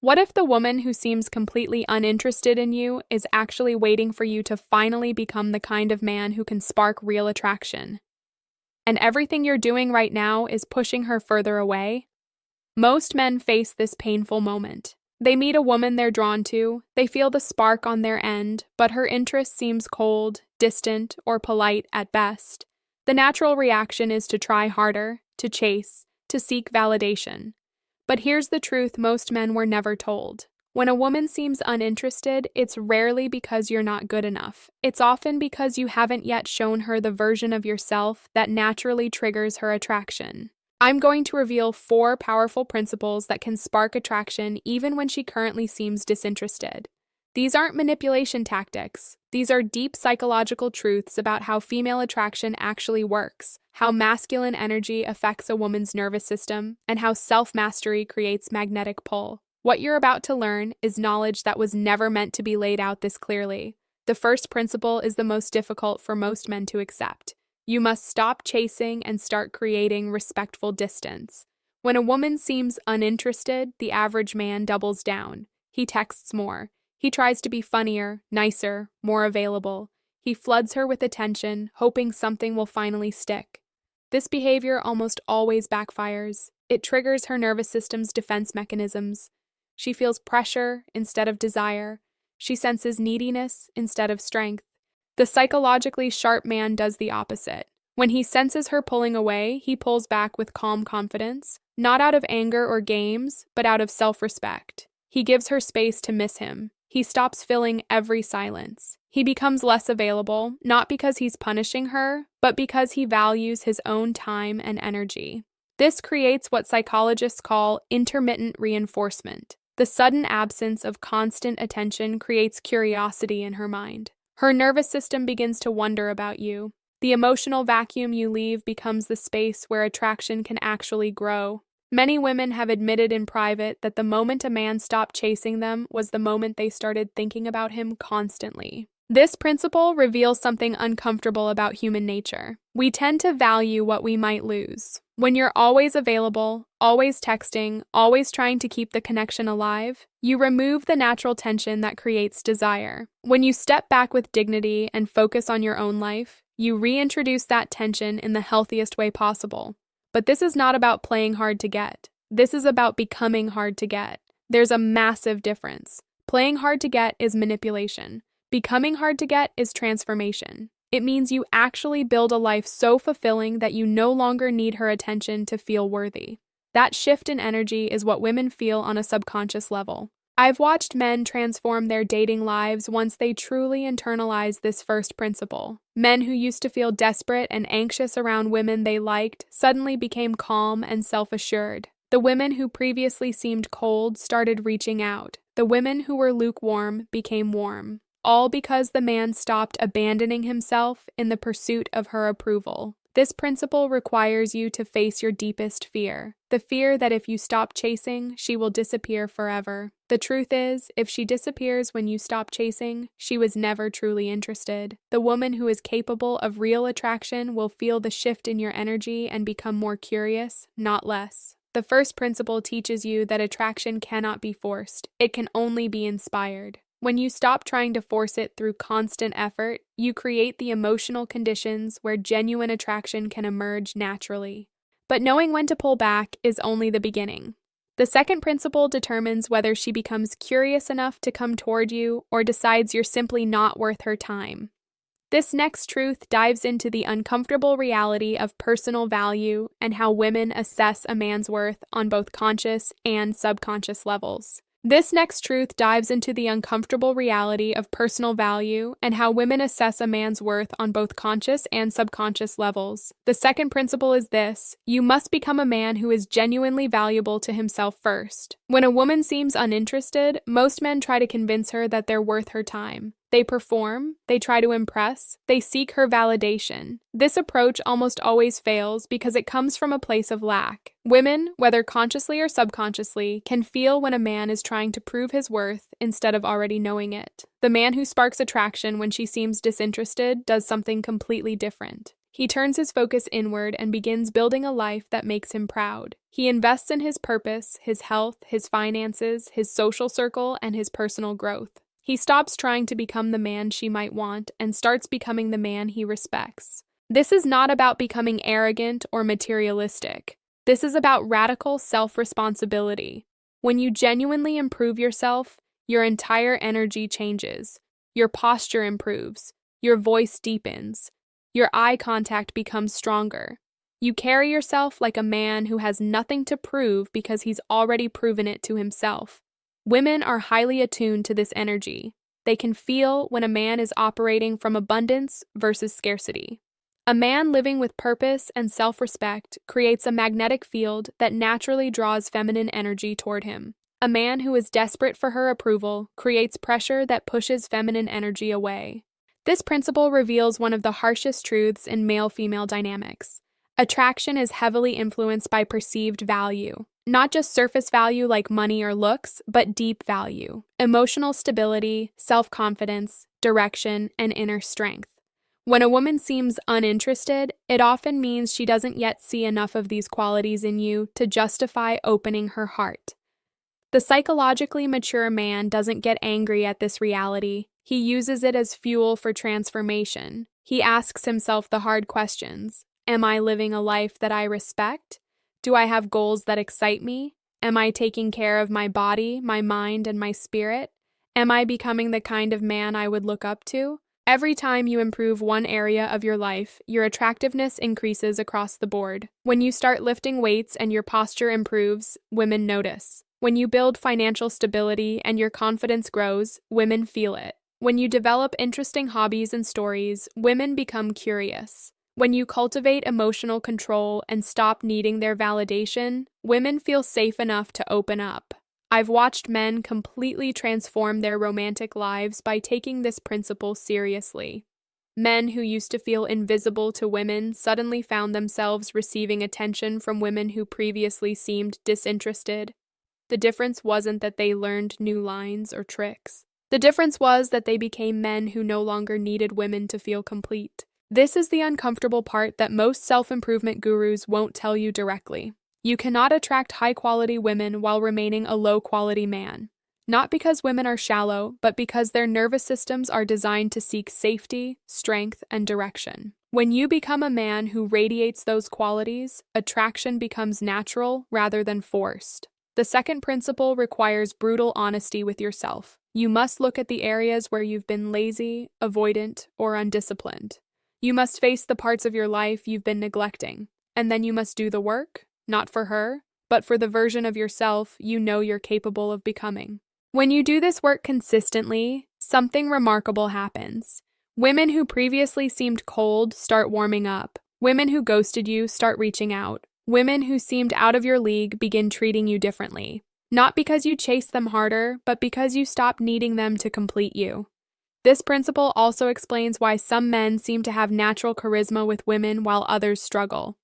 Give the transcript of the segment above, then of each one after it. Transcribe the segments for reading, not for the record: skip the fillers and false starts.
What if the woman who seems completely uninterested in you is actually waiting for you to finally become the kind of man who can spark real attraction? And everything you're doing right now is pushing her further away? Most men face this painful moment. They meet a woman they're drawn to, they feel the spark on their end, but her interest seems cold, distant, or polite at best. The natural reaction is to try harder, to chase, to seek validation. But here's the truth most men were never told. When a woman seems uninterested, it's rarely because you're not good enough. It's often because you haven't yet shown her the version of yourself that naturally triggers her attraction. I'm going to reveal 4 powerful principles that can spark attraction even when she currently seems disinterested. These aren't manipulation tactics. These are deep psychological truths about how female attraction actually works, how masculine energy affects a woman's nervous system, and how self-mastery creates magnetic pull. What you're about to learn is knowledge that was never meant to be laid out this clearly. The first principle is the most difficult for most men to accept. You must stop chasing and start creating respectful distance. When a woman seems uninterested, the average man doubles down. He texts more. He tries to be funnier, nicer, more available. He floods her with attention, hoping something will finally stick. This behavior almost always backfires. It triggers her nervous system's defense mechanisms. She feels pressure instead of desire. She senses neediness instead of strength. The psychologically sharp man does the opposite. When he senses her pulling away, he pulls back with calm confidence, not out of anger or games, but out of self-respect. He gives her space to miss him. He stops filling every silence. He becomes less available, not because he's punishing her, but because he values his own time and energy. This creates what psychologists call intermittent reinforcement. The sudden absence of constant attention creates curiosity in her mind. Her nervous system begins to wonder about you. The emotional vacuum you leave becomes the space where attraction can actually grow. Many women have admitted in private that the moment a man stopped chasing them was the moment they started thinking about him constantly. This principle reveals something uncomfortable about human nature. We tend to value what we might lose. When you're always available, always texting, always trying to keep the connection alive, you remove the natural tension that creates desire. When you step back with dignity and focus on your own life, you reintroduce that tension in the healthiest way possible. But this is not about playing hard to get. This is about becoming hard to get. There's a massive difference. Playing hard to get is manipulation. Becoming hard to get is transformation. It means you actually build a life so fulfilling that you no longer need her attention to feel worthy. That shift in energy is what women feel on a subconscious level. I've watched men transform their dating lives once they truly internalize this first principle. Men who used to feel desperate and anxious around women they liked suddenly became calm and self-assured. The women who previously seemed cold started reaching out. The women who were lukewarm became warm. All because the man stopped abandoning himself in the pursuit of her approval. This principle requires you to face your deepest fear, the fear that if you stop chasing, she will disappear forever. The truth is, if she disappears when you stop chasing, she was never truly interested. The woman who is capable of real attraction will feel the shift in your energy and become more curious, not less. The first principle teaches you that attraction cannot be forced. It can only be inspired. When you stop trying to force it through constant effort, you create the emotional conditions where genuine attraction can emerge naturally. But knowing when to pull back is only the beginning. The second principle determines whether she becomes curious enough to come toward you or decides you're simply not worth her time. This next truth dives into the uncomfortable reality of personal value and how women assess a man's worth on both conscious and subconscious levels. This next truth dives into the uncomfortable reality of personal value and how women assess a man's worth on both conscious and subconscious levels. The second principle is this: you must become a man who is genuinely valuable to himself first. When a woman seems uninterested, most men try to convince her that they're worth her time. They perform, they try to impress, they seek her validation. This approach almost always fails because it comes from a place of lack. Women, whether consciously or subconsciously, can feel when a man is trying to prove his worth instead of already knowing it. The man who sparks attraction when she seems disinterested does something completely different. He turns his focus inward and begins building a life that makes him proud. He invests in his purpose, his health, his finances, his social circle, and his personal growth. He stops trying to become the man she might want and starts becoming the man he respects. This is not about becoming arrogant or materialistic. This is about radical self-responsibility. When you genuinely improve yourself, your entire energy changes. Your posture improves. Your voice deepens. Your eye contact becomes stronger. You carry yourself like a man who has nothing to prove because he's already proven it to himself. Women are highly attuned to this energy. They can feel when a man is operating from abundance versus scarcity. A man living with purpose and self-respect creates a magnetic field that naturally draws feminine energy toward him. A man who is desperate for her approval creates pressure that pushes feminine energy away. This principle reveals one of the harshest truths in male-female dynamics. Attraction is heavily influenced by perceived value. Not just surface value like money or looks, but deep value, emotional stability, self-confidence, direction, and inner strength. When a woman seems uninterested, it often means she doesn't yet see enough of these qualities in you to justify opening her heart. The psychologically mature man doesn't get angry at this reality. He uses it as fuel for transformation. He asks himself the hard questions. Am I living a life that I respect? Do I have goals that excite me? Am I taking care of my body, my mind, and my spirit? Am I becoming the kind of man I would look up to? Every time you improve one area of your life, your attractiveness increases across the board. When you start lifting weights and your posture improves, women notice. When you build financial stability and your confidence grows, women feel it. When you develop interesting hobbies and stories, women become curious. When you cultivate emotional control and stop needing their validation, women feel safe enough to open up. I've watched men completely transform their romantic lives by taking this principle seriously. Men who used to feel invisible to women suddenly found themselves receiving attention from women who previously seemed disinterested. The difference wasn't that they learned new lines or tricks. The difference was that they became men who no longer needed women to feel complete. This is the uncomfortable part that most self-improvement gurus won't tell you directly. You cannot attract high-quality women while remaining a low-quality man. Not because women are shallow, but because their nervous systems are designed to seek safety, strength, and direction. When you become a man who radiates those qualities, attraction becomes natural rather than forced. The second principle requires brutal honesty with yourself. You must look at the areas where you've been lazy, avoidant, or undisciplined. You must face the parts of your life you've been neglecting, and then you must do the work, not for her, but for the version of yourself you know you're capable of becoming. When you do this work consistently, something remarkable happens. Women who previously seemed cold start warming up. Women who ghosted you start reaching out. Women who seemed out of your league begin treating you differently. Not because you chase them harder, but because you stop needing them to complete you. This principle also explains why some men seem to have natural charisma with women while others struggle.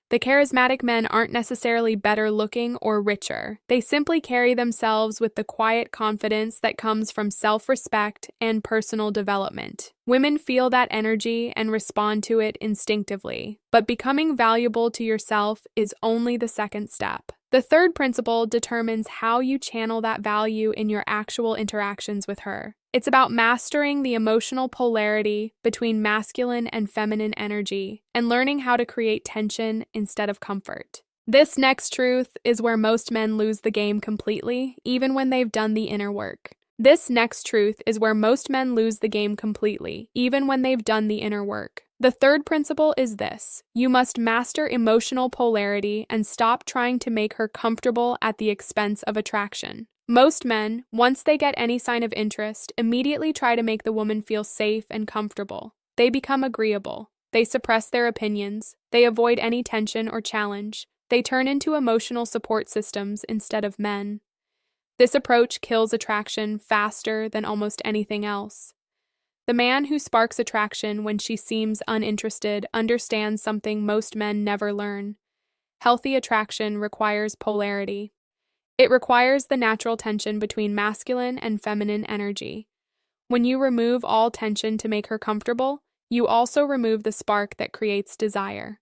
The charismatic men aren't necessarily better looking or richer. They simply carry themselves with the quiet confidence that comes from self-respect and personal development. Women feel that energy and respond to it instinctively, but becoming valuable to yourself is only the second step. The third principle determines how you channel that value in your actual interactions with her. It's about mastering the emotional polarity between masculine and feminine energy and learning how to create tension instead of comfort. This next truth is where most men lose the game completely, even when they've done the inner work. The third principle is this: you must master emotional polarity and stop trying to make her comfortable at the expense of attraction. Most men, once they get any sign of interest, immediately try to make the woman feel safe and comfortable. They become agreeable. They suppress their opinions. They avoid any tension or challenge. They turn into emotional support systems instead of men. This approach kills attraction faster than almost anything else. The man who sparks attraction when she seems uninterested understands something most men never learn. Healthy attraction requires polarity. It requires the natural tension between masculine and feminine energy. When you remove all tension to make her comfortable, you also remove the spark that creates desire.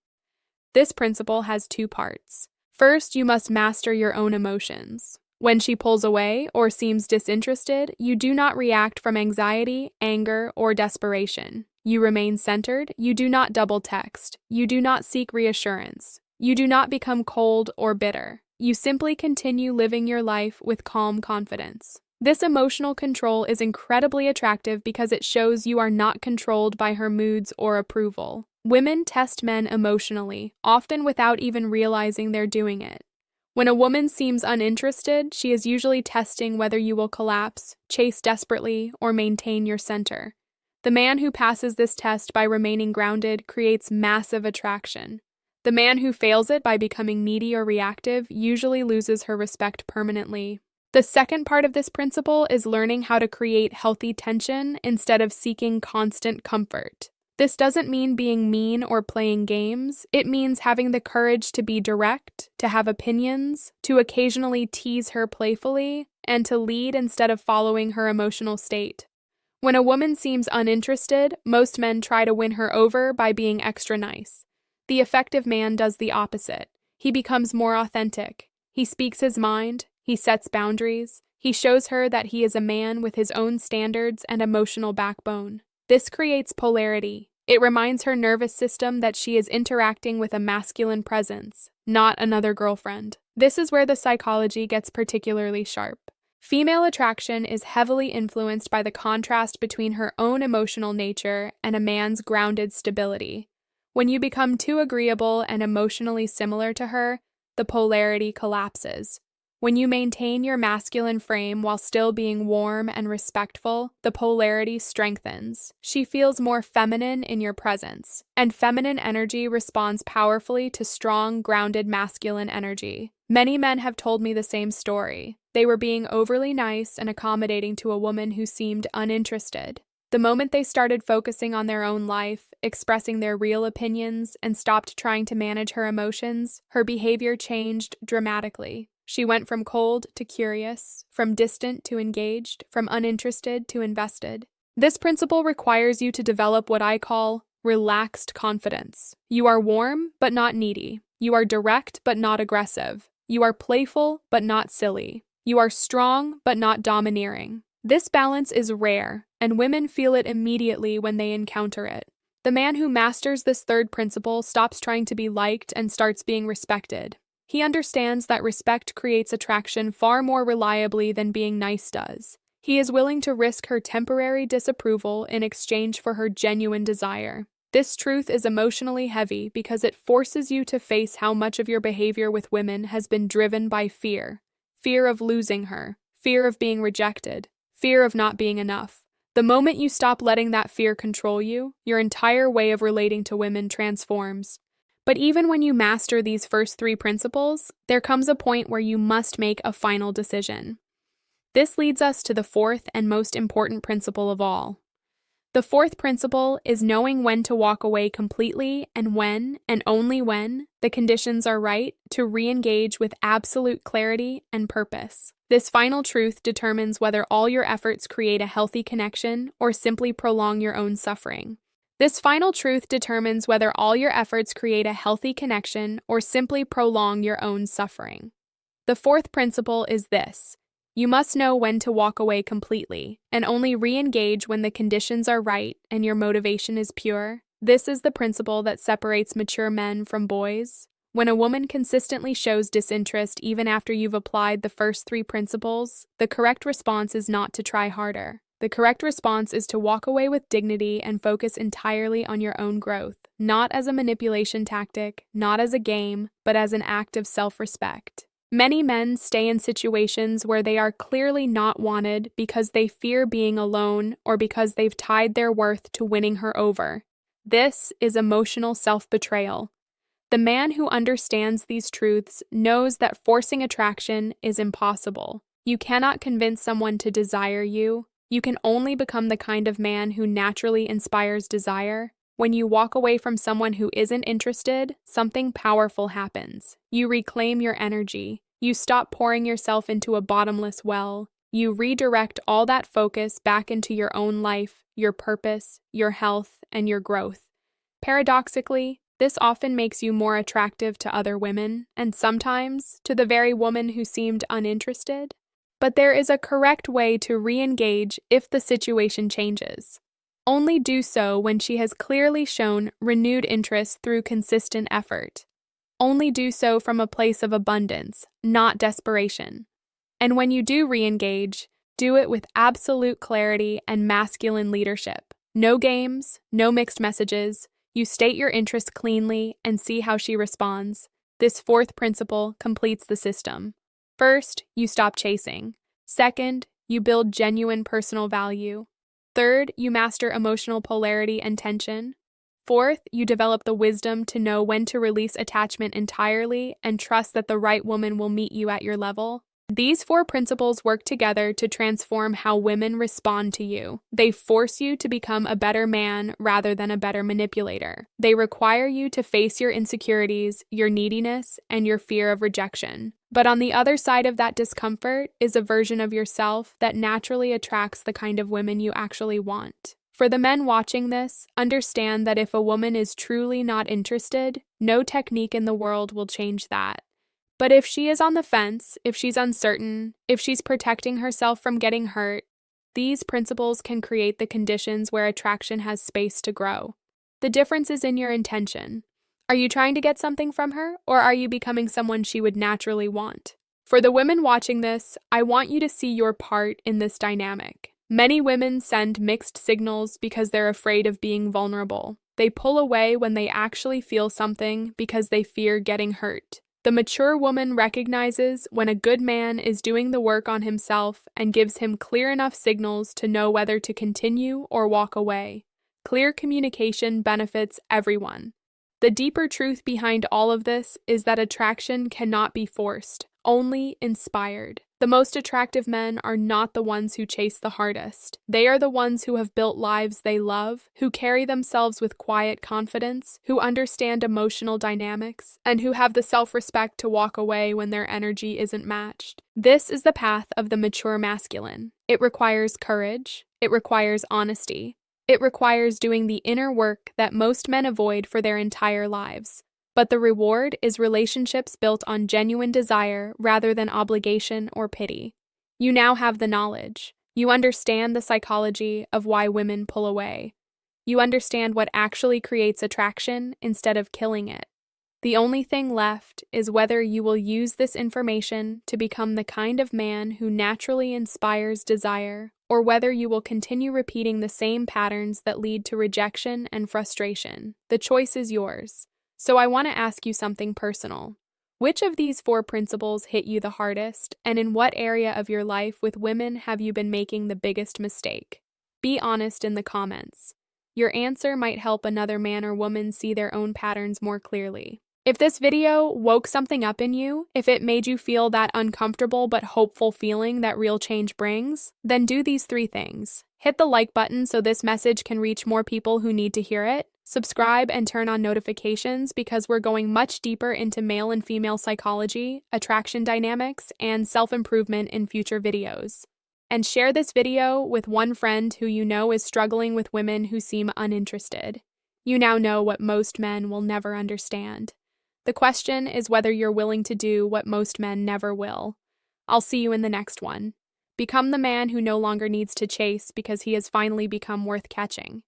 This principle has two parts. First, you must master your own emotions. When she pulls away or seems disinterested, you do not react from anxiety, anger, or desperation. You remain centered, you do not double text, you do not seek reassurance, you do not become cold or bitter. You simply continue living your life with calm confidence. This emotional control is incredibly attractive because it shows you are not controlled by her moods or approval. Women test men emotionally, often without even realizing they're doing it. When a woman seems uninterested, she is usually testing whether you will collapse, chase desperately, or maintain your center. The man who passes this test by remaining grounded creates massive attraction. The man who fails it by becoming needy or reactive usually loses her respect permanently. The second part of this principle is learning how to create healthy tension instead of seeking constant comfort. This doesn't mean being mean or playing games. It means having the courage to be direct, to have opinions, to occasionally tease her playfully, and to lead instead of following her emotional state. When a woman seems uninterested, most men try to win her over by being extra nice. The effective man does the opposite. He becomes more authentic. He speaks his mind. He sets boundaries. He shows her that he is a man with his own standards and emotional backbone. This creates polarity. It reminds her nervous system that she is interacting with a masculine presence, not another girlfriend. This is where the psychology gets particularly sharp. Female attraction is heavily influenced by the contrast between her own emotional nature and a man's grounded stability. When you become too agreeable and emotionally similar to her, the polarity collapses. When you maintain your masculine frame while still being warm and respectful, the polarity strengthens. She feels more feminine in your presence, and feminine energy responds powerfully to strong, grounded masculine energy. Many men have told me the same story. They were being overly nice and accommodating to a woman who seemed uninterested. The moment they started focusing on their own life, expressing their real opinions, and stopped trying to manage her emotions, her behavior changed dramatically. She went from cold to curious, from distant to engaged, from uninterested to invested. This principle requires you to develop what I call relaxed confidence. You are warm, but not needy. You are direct, but not aggressive. You are playful, but not silly. You are strong, but not domineering. This balance is rare, and women feel it immediately when they encounter it. The man who masters this third principle stops trying to be liked and starts being respected. He understands that respect creates attraction far more reliably than being nice does. He is willing to risk her temporary disapproval in exchange for her genuine desire. This truth is emotionally heavy because it forces you to face how much of your behavior with women has been driven by fear. Fear of losing her, fear of being rejected, fear of not being enough. The moment you stop letting that fear control you, your entire way of relating to women transforms. But even when you master these first three principles, there comes a point where you must make a final decision. This leads us to the fourth and most important principle of all. The fourth principle is knowing when to walk away completely and when, and only when, the conditions are right to re-engage with absolute clarity and purpose. This final truth determines whether all your efforts create a healthy connection or simply prolong your own suffering. This final truth determines whether all your efforts create a healthy connection or simply prolong your own suffering. The fourth principle is this: you must know when to walk away completely and only re-engage when the conditions are right and your motivation is pure. This is the principle that separates mature men from boys. When a woman consistently shows disinterest even after you've applied the first three principles, the correct response is not to try harder. The correct response is to walk away with dignity and focus entirely on your own growth, not as a manipulation tactic, not as a game, but as an act of self-respect. Many men stay in situations where they are clearly not wanted because they fear being alone or because they've tied their worth to winning her over. This is emotional self-betrayal. The man who understands these truths knows that forcing attraction is impossible. You cannot convince someone to desire you. You can only become the kind of man who naturally inspires desire. When you walk away from someone who isn't interested, something powerful happens. You reclaim your energy. You stop pouring yourself into a bottomless well. You redirect all that focus back into your own life, your purpose, your health, and your growth. Paradoxically, this often makes you more attractive to other women, and sometimes to the very woman who seemed uninterested. But there is a correct way to re-engage if the situation changes. Only do so when she has clearly shown renewed interest through consistent effort. Only do so from a place of abundance, not desperation. And when you do re-engage, do it with absolute clarity and masculine leadership. No games, no mixed messages. You state your interest cleanly and see how she responds. This fourth principle completes the system. First, you stop chasing. Second, you build genuine personal value. Third, you master emotional polarity and tension. Fourth, you develop the wisdom to know when to release attachment entirely and trust that the right woman will meet you at your level. These four principles work together to transform how women respond to you. They force you to become a better man rather than a better manipulator. They require you to face your insecurities, your neediness, and your fear of rejection. But on the other side of that discomfort is a version of yourself that naturally attracts the kind of women you actually want. For the men watching this, understand that if a woman is truly not interested, no technique in the world will change that. But if she is on the fence, if she's uncertain, if she's protecting herself from getting hurt, these principles can create the conditions where attraction has space to grow. The difference is in your intention. Are you trying to get something from her, or are you becoming someone she would naturally want? For the women watching this, I want you to see your part in this dynamic. Many women send mixed signals because they're afraid of being vulnerable. They pull away when they actually feel something because they fear getting hurt. The mature woman recognizes when a good man is doing the work on himself and gives him clear enough signals to know whether to continue or walk away. Clear communication benefits everyone. The deeper truth behind all of this is that attraction cannot be forced, only inspired. The most attractive men are not the ones who chase the hardest. They are the ones who have built lives they love, who carry themselves with quiet confidence, who understand emotional dynamics, and who have the self-respect to walk away when their energy isn't matched. This is the path of the mature masculine. It requires courage. It requires honesty. It requires doing the inner work that most men avoid for their entire lives. But the reward is relationships built on genuine desire rather than obligation or pity. You now have the knowledge. You understand the psychology of why women pull away. You understand what actually creates attraction instead of killing it. The only thing left is whether you will use this information to become the kind of man who naturally inspires desire, or whether you will continue repeating the same patterns that lead to rejection and frustration. The choice is yours. So I want to ask you something personal. Which of these four principles hit you the hardest, and in what area of your life with women have you been making the biggest mistake? Be honest in the comments. Your answer might help another man or woman see their own patterns more clearly. If this video woke something up in you, if it made you feel that uncomfortable but hopeful feeling that real change brings, then do these three things. Hit the like button so this message can reach more people who need to hear it. Subscribe and turn on notifications because we're going much deeper into male and female psychology, attraction dynamics, and self-improvement in future videos. And share this video with one friend who you know is struggling with women who seem uninterested. You now know what most men will never understand. The question is whether you're willing to do what most men never will. I'll see you in the next one. Become the man who no longer needs to chase because he has finally become worth catching.